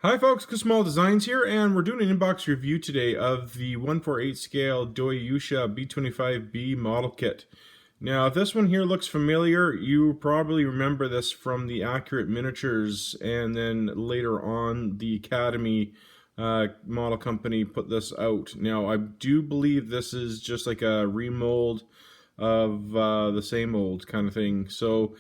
Hi folks, Small Designs here, and we're doing an inbox review today of the 1/4/8 scale Doyusha B-25B model kit. Now, if this one here looks familiar, you probably remember this from the Accurate Miniatures, and then later on the Academy model company put this out. Now, I do believe this is just like a remold of the same old kind of thing. So,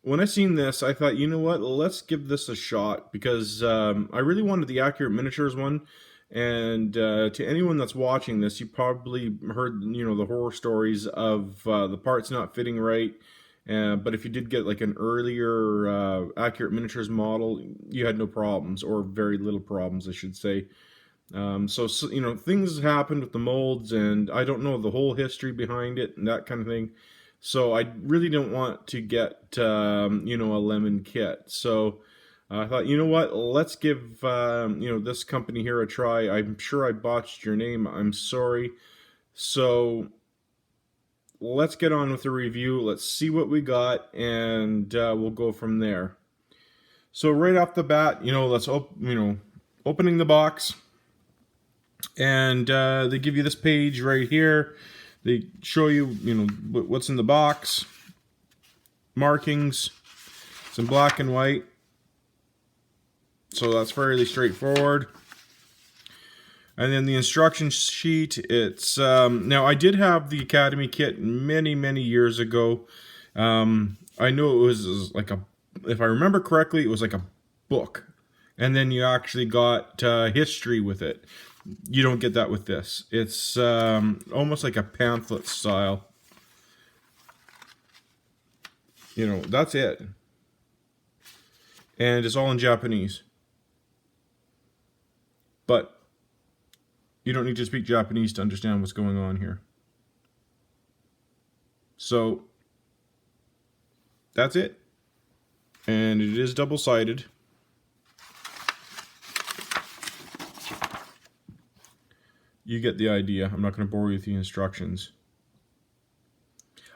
when I seen this, I thought, you know what, let's give this a shot because I really wanted the Accurate Miniatures one. And to anyone that's watching this, you probably heard, the horror stories of the parts not fitting right. But if you did get like an earlier Accurate Miniatures model, you had no problems, or very little problems, I should say. So, things happened with the molds, and I don't know the whole history behind it and that kind of thing. So I really don't want to get, a lemon kit. So I thought, you know what, let's give, this company here a try. I'm sure I botched your name. I'm sorry. So let's get on with the review. Let's see what we got, and we'll go from there. So right off the bat, let's opening the box, and they give you this page right here. They show you, what's in the box, markings. It's in black and white, so that's fairly straightforward. And then the instruction sheet. It's now I did have the Academy kit many years ago. I know it was like if I remember correctly, it was like a book, and then you actually got history with it. You don't get that with this. It's almost like a pamphlet style. That's it. And it's all in Japanese. But you don't need to speak Japanese to understand what's going on here. So that's it. And it is double-sided. You get the idea. I'm not going to bore you with the instructions.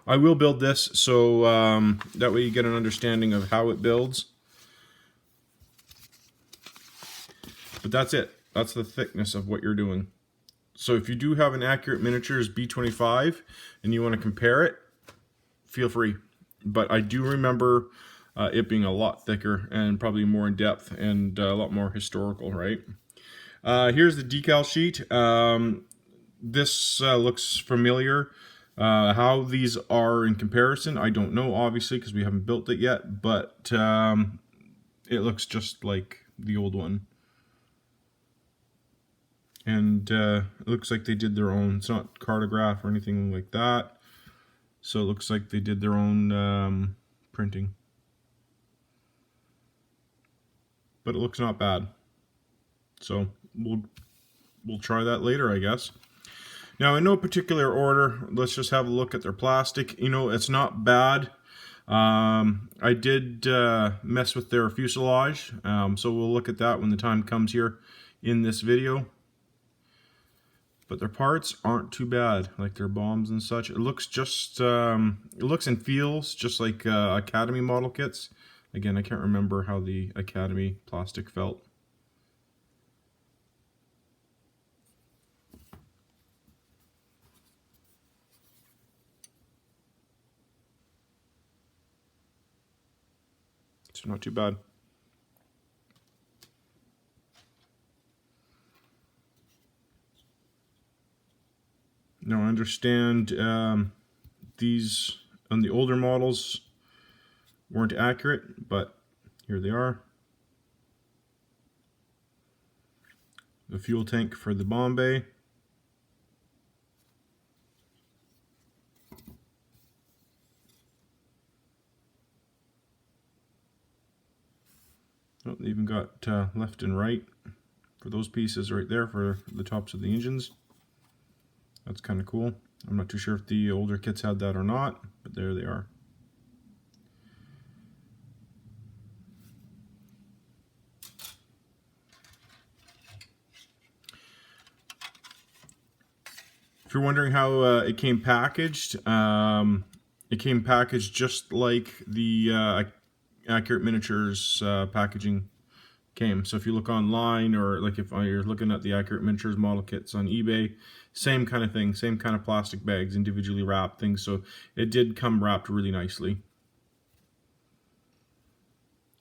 I will build this so that way you get an understanding of how it builds. But that's it. That's the thickness of what you're doing. So if you do have an Accurate Miniatures B25 and you want to compare it, feel free. But I do remember it being a lot thicker and probably more in depth and a lot more historical, right? Here's the decal sheet. This looks familiar. How these are in comparison, I don't know, obviously, because we haven't built it yet, but it looks just like the old one. And it looks like they did their own. It's not cartograph or anything like that. So it looks like they did their own printing. But it looks not bad. So we'll try that later, I guess. Now, in no particular order, let's just have a look at their plastic. It's not bad. I did mess with their fuselage, so we'll look at that when the time comes here in this video. But their parts aren't too bad, like their bombs and such. It looks just, it looks and feels just like Academy model kits. Again, I can't remember how the Academy plastic felt. So not too bad. Now I understand these on the older models weren't accurate, but here they are. The fuel tank for the bomb bay. Oh, they even got left and right for those pieces right there for the tops of the engines. That's kind of cool. I'm not too sure if the older kits had that or not, but there they are. If you're wondering how it came packaged just like the Accurate Miniatures packaging. came. So if you look online, or like if you're looking at the Accurate Miniatures model kits on eBay, same kind of thing, same kind of plastic bags, individually wrapped things. So it did come wrapped really nicely.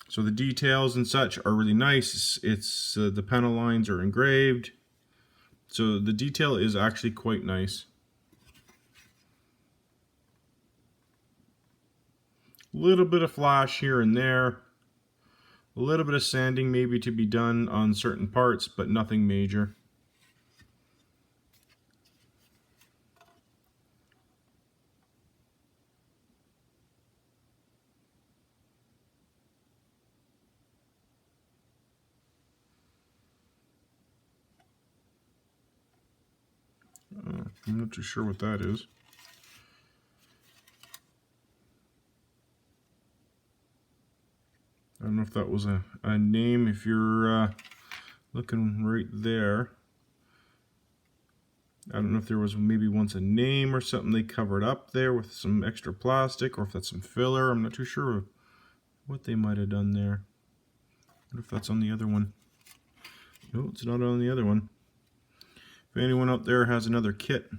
So the details and such are really nice. It's the panel lines are engraved. So the detail is actually quite nice. A little bit of flash here and there. A little bit of sanding maybe to be done on certain parts, but nothing major. I'm not too sure what that is. I don't know if that was a name. If you're looking right there, I don't know if there was maybe once a name or something they covered up there with some extra plastic, or if that's some filler. I'm not too sure what they might have done there. I wonder if that's on the other one. No, it's not on the other one. If anyone out there has another kit,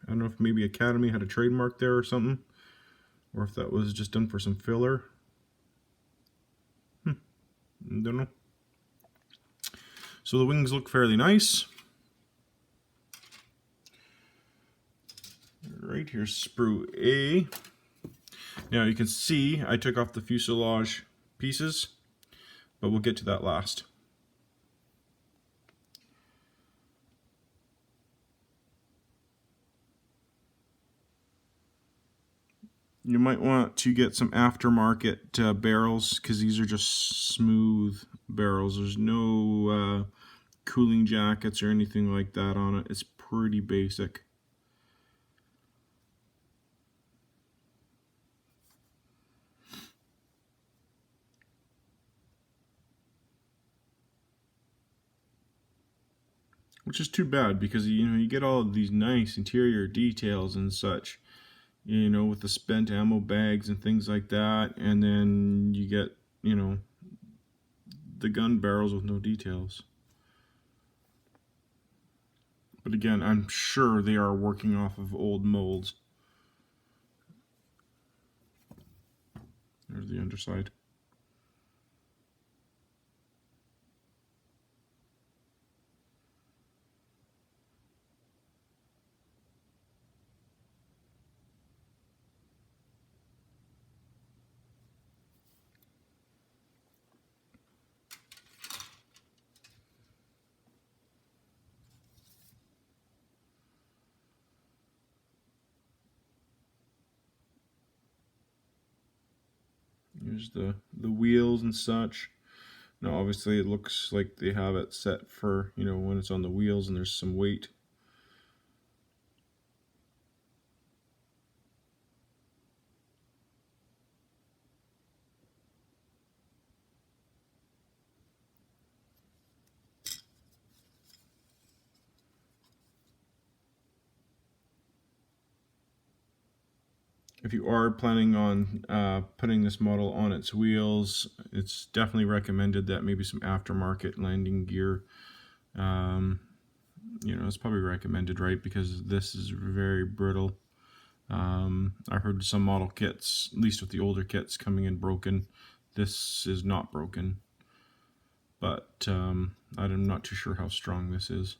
I don't know if maybe Academy had a trademark there or something, or if that was just done for some filler. Don't know. So the wings look fairly nice. Right, here's sprue A. Now you can see I took off the fuselage pieces, but we'll get to that last. You might want to get some aftermarket barrels, because these are just smooth barrels. There's no cooling jackets or anything like that on it. It's pretty basic. Which is too bad, because you get all of these nice interior details and such, with the spent ammo bags and things like that, and then you get, the gun barrels with no details. But again, I'm sure they are working off of old molds. There's the underside. Here's the wheels and such. Now obviously it looks like they have it set for, when it's on the wheels and there's some weight. If you are planning on putting this model on its wheels, it's definitely recommended that maybe some aftermarket landing gear. It's probably recommended, right? Because this is very brittle. I've heard some model kits, at least with the older kits, coming in broken. This is not broken, but I'm not too sure how strong this is.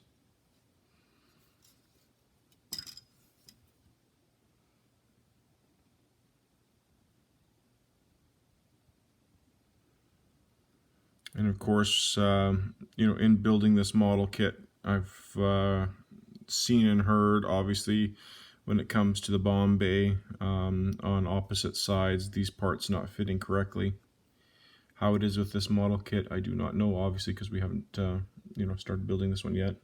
And of course, in building this model kit, I've seen and heard, obviously, when it comes to the bomb bay, on opposite sides, these parts not fitting correctly. How it is with this model kit, I do not know, obviously, because we haven't, started building this one yet.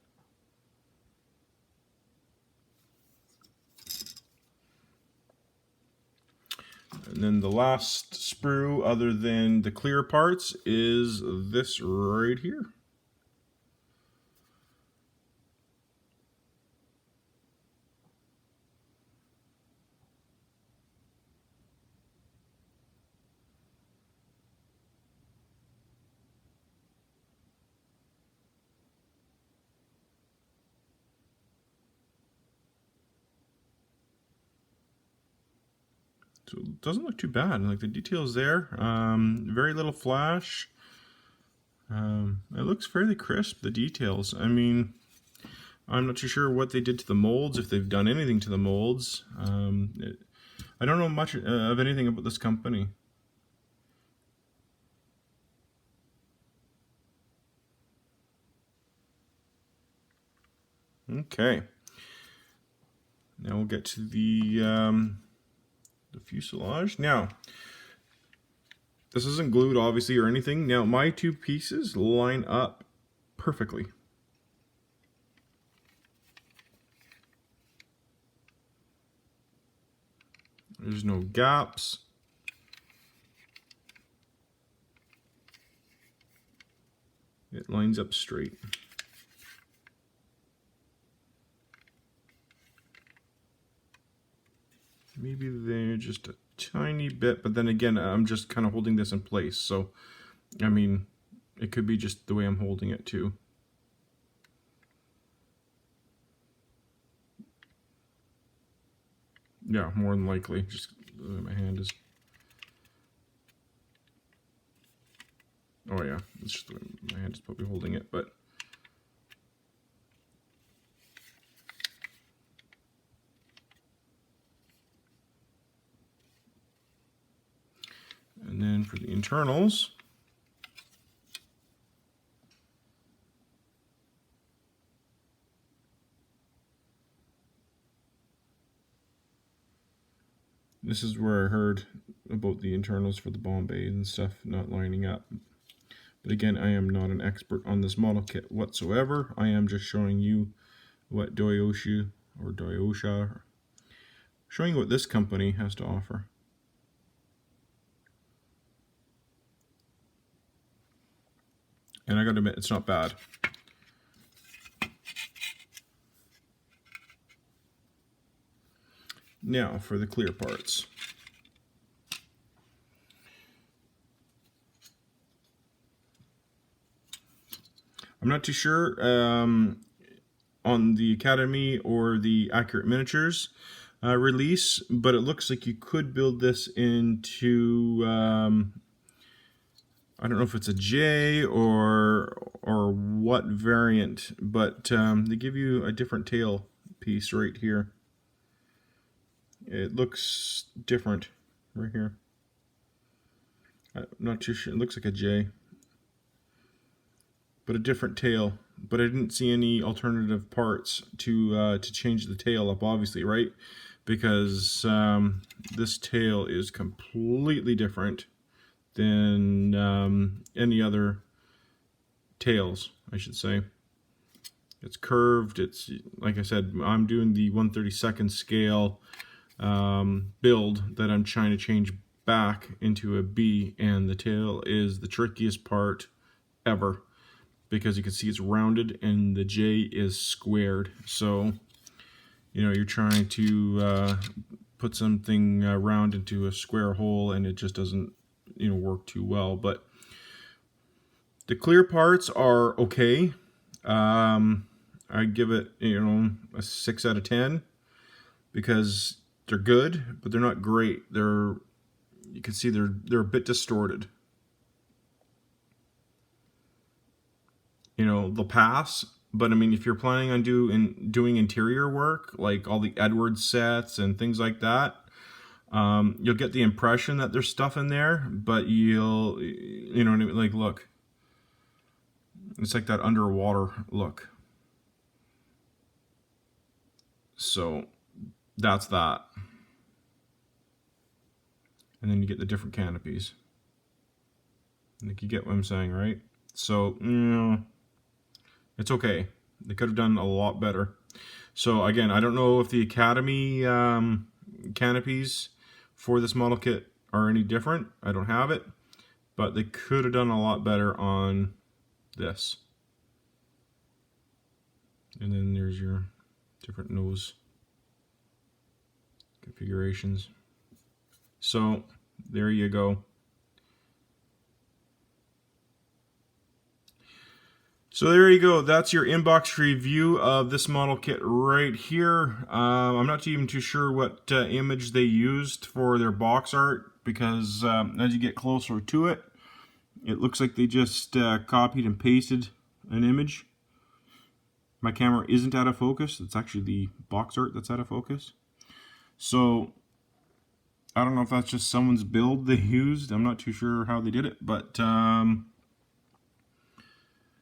And then the last sprue, other than the clear parts, is this right here. So it doesn't look too bad. Like the details there, very little flash. It looks fairly crisp, the details. I mean, I'm not too sure what they did to the molds, if they've done anything to the molds. I don't know much of anything about this company. Okay. Now we'll get to the fuselage. Now, this isn't glued, obviously, or anything. Now, my two pieces line up perfectly. There's no gaps. It lines up straight. Maybe they're just a tiny bit, but then again, I'm just kind of holding this in place. So, I mean, it could be just the way I'm holding it too. Yeah, more than likely. Just my hand is. Oh yeah, it's just the way my hand is probably holding it, but. And then for the internals, this is where I heard about the internals for the bomb bay and stuff not lining up. But again, I am not an expert on this model kit whatsoever. I am just showing you what Doyusha, showing you what this company has to offer. And I gotta admit, it's not bad. Now for the clear parts. I'm not too sure on the Academy or the Accurate Miniatures release, but it looks like you could build this into I don't know if it's a J or what variant, but they give you a different tail piece right here. It looks different right here. I'm not too sure. It looks like a J, but a different tail. But I didn't see any alternative parts to change the tail up, obviously, right? Because this tail is completely different than any other tails, I should say. It's curved. It's, like I said, I'm doing the 1/32 scale build that I'm trying to change back into a B, and the tail is the trickiest part ever because you can see it's rounded and the J is squared. So, you know, you're trying to put something round into a square hole and it just doesn't, you know, work too well. But the clear parts are okay. I give it, you know, a 6 out of 10 because they're good, but they're not great. You can see they're a bit distorted. You know, they'll pass, but I mean, if you're planning on doing interior work, like all the Edwards sets and things like that, you'll get the impression that there's stuff in there, but you know what I mean? Like, look, it's like that underwater look. So that's that. And then you get the different canopies. I think you get what I'm saying, right? So, you know, it's okay. They could have done a lot better. So again, I don't know if the Academy canopies for this model kit are any different. I don't have it, but they could have done a lot better on this. And then there's your different nose configurations. So there you go. So there you go. That's your inbox review of this model kit right here. I'm not even too sure what image they used for their box art, because as you get closer to it, it looks like they just copied and pasted an image. My camera isn't out of focus. It's actually the box art that's out of focus. So I don't know if that's just someone's build they used. I'm not too sure how they did it, but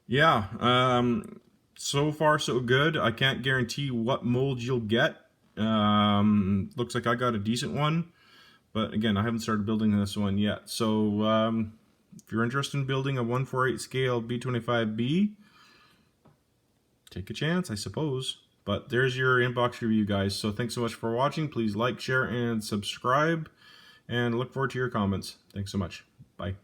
yeah, so far so good. I can't guarantee what mold you'll get. Looks like I got a decent one, but again, I haven't started building this one yet. So if you're interested in building a 1/4/8 scale B-25B, take a chance, I suppose. But there's your inbox review, guys. So thanks so much for watching. Please like, share, and subscribe, and look forward to your comments. Thanks so much. Bye.